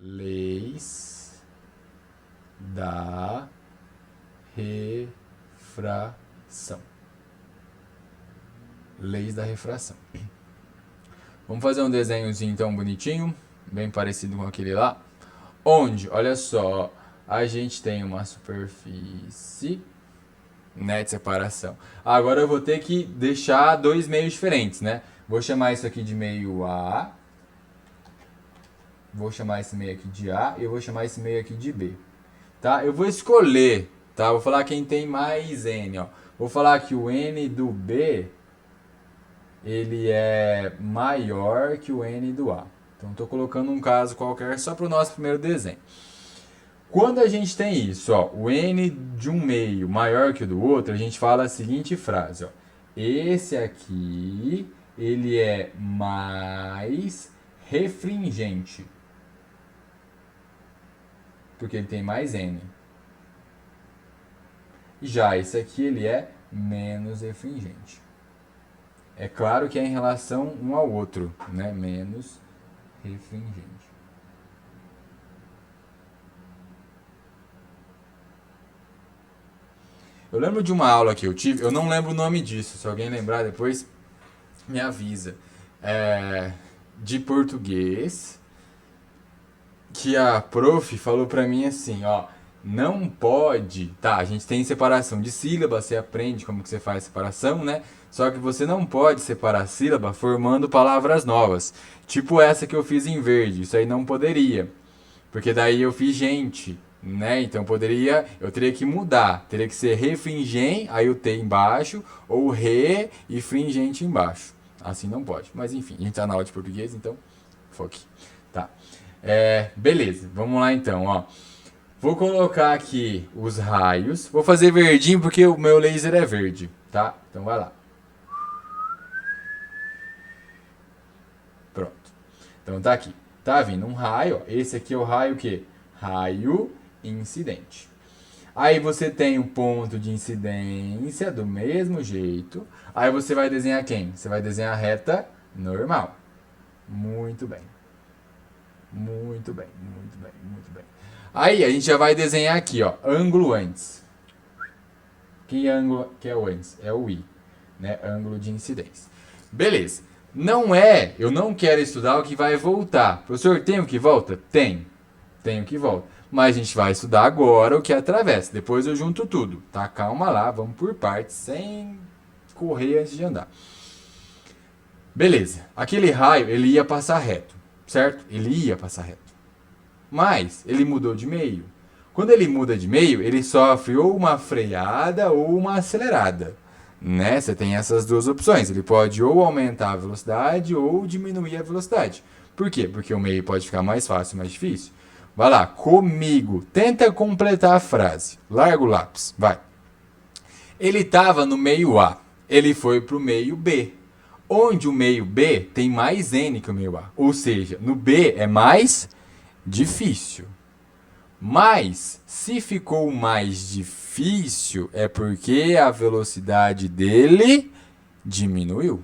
Leis da refração. Leis da refração. Vamos fazer um desenhozinho então bonitinho, bem parecido com aquele lá. Onde, olha só, a gente tem uma superfície, né, de separação. Agora eu vou ter que deixar dois meios diferentes, né? Vou chamar isso aqui de meio A. Vou chamar esse meio aqui de A e eu vou chamar esse meio aqui de B. Tá? Eu vou escolher, tá? Vou falar quem tem mais N, ó. Vou falar que o N do B, ele é maior que o N do A. Então estou colocando um caso qualquer só para o nosso primeiro desenho. Quando a gente tem isso, ó, o N de um meio maior que o do outro, a gente fala a seguinte frase, ó. Esse aqui, ele é mais refringente. Porque ele tem mais N. Já esse aqui, ele é menos refringente. É claro que é em relação um ao outro, né? Menos refringente. Eu lembro de uma aula que eu tive, eu não lembro o nome disso, se alguém lembrar depois me avisa. De português, que a prof falou pra mim assim, ó, não pode, tá, a gente tem separação de sílaba, você aprende como que você faz separação, né? Só que você não pode separar sílaba formando palavras novas. Tipo essa que eu fiz em verde, isso aí não poderia. Porque daí eu fiz gente, né? Então eu teria que mudar. Teria que ser refringem, aí o T embaixo, ou re e fringente embaixo. Assim não pode. Mas enfim, a gente tá na aula de português, então foque. Tá. Beleza, vamos lá então, ó. Vou colocar aqui os raios. Vou fazer verdinho porque o meu laser é verde, tá? Então vai lá. Pronto. Então tá aqui. Tá vindo um raio, ó. Esse aqui é o raio o quê? Raio incidente. Aí você tem o ponto de incidência do mesmo jeito. Aí você vai desenhar quem? Você vai desenhar a reta normal. Muito bem. Muito bem, muito bem, muito bem. Aí a gente já vai desenhar aqui, ó, ângulo antes. Que ângulo que é o antes? É o I, né? Ângulo de incidência. Beleza. Eu não quero estudar o que vai voltar. Professor, tem o que volta? Tem o que volta. Mas a gente vai estudar agora o que atravessa. Depois eu junto tudo, tá? Calma lá, vamos por partes, sem correr antes de andar. Beleza. Aquele raio, ele ia passar reto, certo? Ele ia passar reto. Mas ele mudou de meio. Quando ele muda de meio, ele sofre ou uma freada ou uma acelerada. Né? Você tem essas duas opções. Ele pode ou aumentar a velocidade ou diminuir a velocidade. Por quê? Porque o meio pode ficar mais fácil, mais difícil. Vai lá, comigo. Tenta completar a frase. Larga o lápis, vai. Ele estava no meio A. Ele foi para o meio B. Onde o meio B tem mais N que o meio A. Ou seja, no B é mais difícil. Mas, se ficou mais difícil, é porque a velocidade dele diminuiu.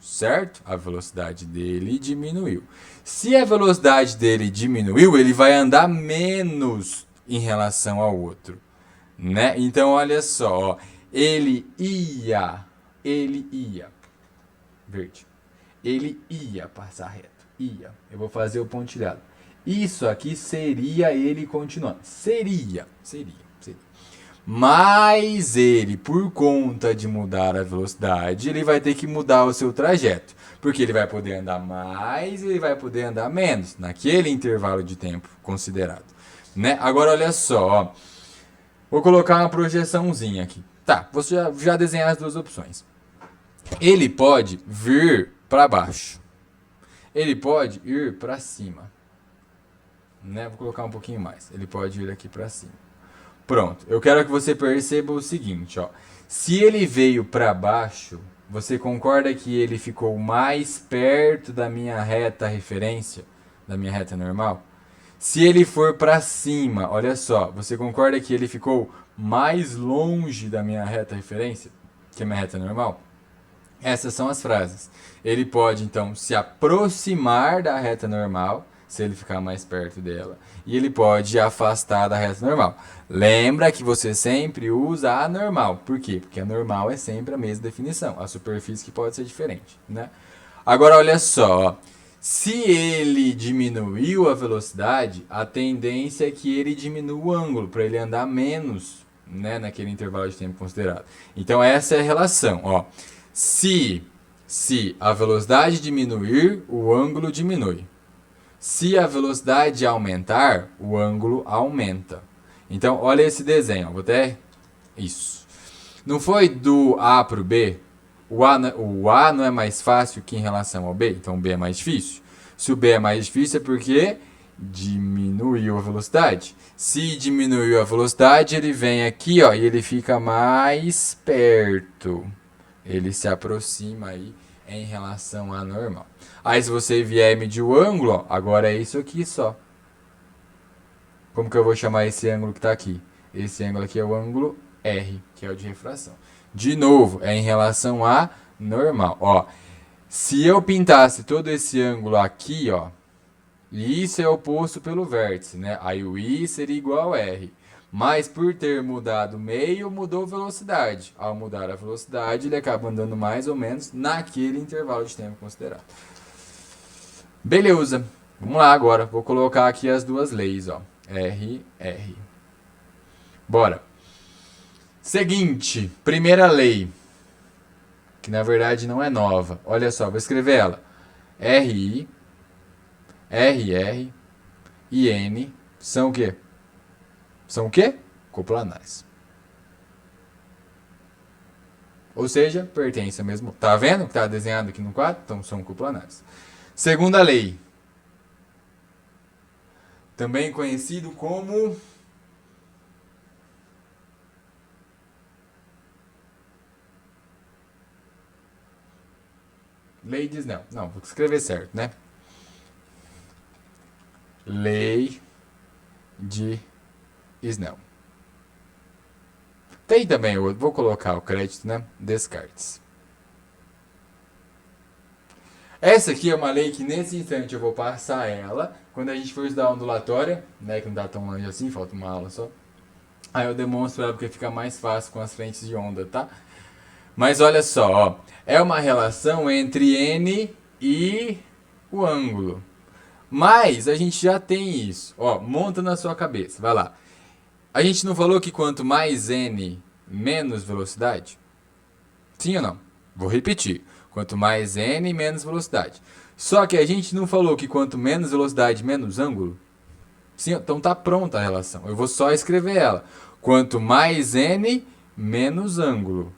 Certo? A velocidade dele diminuiu. Se a velocidade dele diminuiu, ele vai andar menos em relação ao outro. Né? Então, olha só. Ó, ele ia. Verde. Ele ia passar reto. Ia. Eu vou fazer o pontilhado. Isso aqui seria ele continuando. Seria. Mas ele, por conta de mudar a velocidade, ele vai ter que mudar o seu trajeto. Porque ele vai poder andar mais e ele vai poder andar menos, naquele intervalo de tempo considerado. Né? Agora olha só, ó. Vou colocar uma projeçãozinha aqui. Tá, vou já desenhar as duas opções. Ele pode vir para baixo. Ele pode ir para cima. Né? Vou colocar um pouquinho mais. Ele pode ir aqui para cima. Pronto. Eu quero que você perceba o seguinte, ó. Se ele veio para baixo, você concorda que ele ficou mais perto da minha reta referência, da minha reta normal? Se ele for para cima, olha só, você concorda que ele ficou mais longe da minha reta referência, que a minha reta normal? Essas são as frases. Ele pode, então, se aproximar da reta normal, se ele ficar mais perto dela. E ele pode afastar da reta normal. Lembra que você sempre usa a normal. Por quê? Porque a normal é sempre a mesma definição. A superfície que pode ser diferente, né? Agora, olha só. Ó. Se ele diminuiu a velocidade, a tendência é que ele diminua o ângulo, para ele andar menos, né, naquele intervalo de tempo considerado. Então, essa é a relação. Ó. Se a velocidade diminuir, o ângulo diminui. Se a velocidade aumentar, o ângulo aumenta. Então, olha esse desenho. Ó. Vou até... Isso. Não foi do A para o B? O A não é mais fácil que em relação ao B, então o B é mais difícil. Se o B é mais difícil é porque diminuiu a velocidade. Se diminuiu a velocidade, ele vem aqui, ó, e ele fica mais perto. Ele se aproxima aí em relação à normal. Aí se você vier medir o ângulo, ó, agora é isso aqui só. Como que eu vou chamar esse ângulo que está aqui? Esse ângulo aqui é o ângulo R, que é o de refração. De novo, é em relação a normal. Ó, se eu pintasse todo esse ângulo aqui, ó, e isso é oposto pelo vértice, né? Aí o I seria igual a R. Mas por ter mudado o meio, mudou a velocidade. Ao mudar a velocidade, ele acaba andando mais ou menos naquele intervalo de tempo considerado. Beleza. Vamos lá agora. Vou colocar aqui as duas leis, ó. R, R. Bora. Seguinte, primeira lei, que na verdade não é nova. Olha só, vou escrever ela. RI, RR e N são o quê? São o quê? Coplanares. Ou seja, pertencem ao mesmo... Tá vendo que tá desenhado aqui no quadro? Então são coplanares. Segunda lei. Também conhecido como... Lei de Snell. Não, vou escrever certo, né? Lei de Snell. Tem também outro, vou colocar o crédito, né? Descartes. Essa aqui é uma lei que nesse instante eu vou passar ela. Quando a gente for estudar a ondulatória, né? Que não tá tão longe assim, falta uma aula só. Aí eu demonstro ela porque fica mais fácil com as frentes de onda, tá? Mas olha só, ó, é uma relação entre N e o ângulo. Mas a gente já tem isso. Ó, monta na sua cabeça, vai lá. A gente não falou que quanto mais N, menos velocidade? Sim ou não? Vou repetir. Quanto mais N, menos velocidade. Só que a gente não falou que quanto menos velocidade, menos ângulo? Sim, então tá pronta a relação. Eu vou só escrever ela. Quanto mais N, menos ângulo.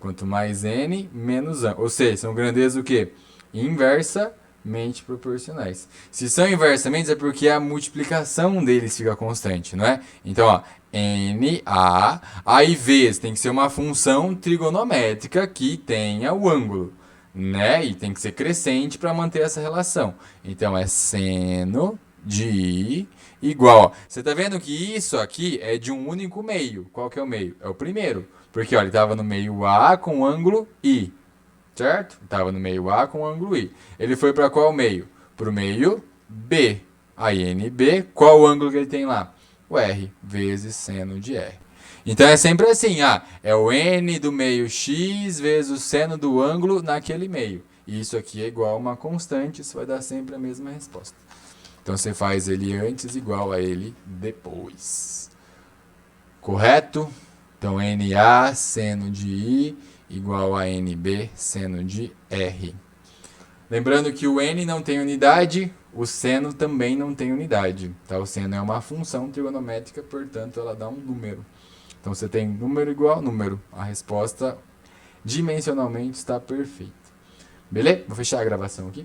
Quanto mais N, menos ângulo. Ou seja, são grandezas o quê? Inversamente proporcionais. Se são inversamente, é porque a multiplicação deles fica constante, não é? Então, ó, NA, aí vezes tem que ser uma função trigonométrica que tenha o ângulo, né? E tem que ser crescente para manter essa relação. Então, é seno de I igual. Ó, você tá vendo que isso aqui é de um único meio. Qual que é o meio? É o primeiro. Porque ó, ele estava no meio A com ângulo I, certo? Estava no meio A com ângulo I. Ele foi para qual meio? Para o meio B. Aí NB, qual o ângulo que ele tem lá? O R, vezes seno de R. Então é sempre assim, é o N do meio X vezes o seno do ângulo naquele meio. E isso aqui é igual a uma constante, isso vai dar sempre a mesma resposta. Então você faz ele antes igual a ele depois. Correto? Então, NA seno de I igual a NB seno de R. Lembrando que o N não tem unidade, o seno também não tem unidade. Tá? O seno é uma função trigonométrica, portanto, ela dá um número. Então, você tem número igual a número. A resposta, dimensionalmente, está perfeita. Beleza? Vou fechar a gravação aqui.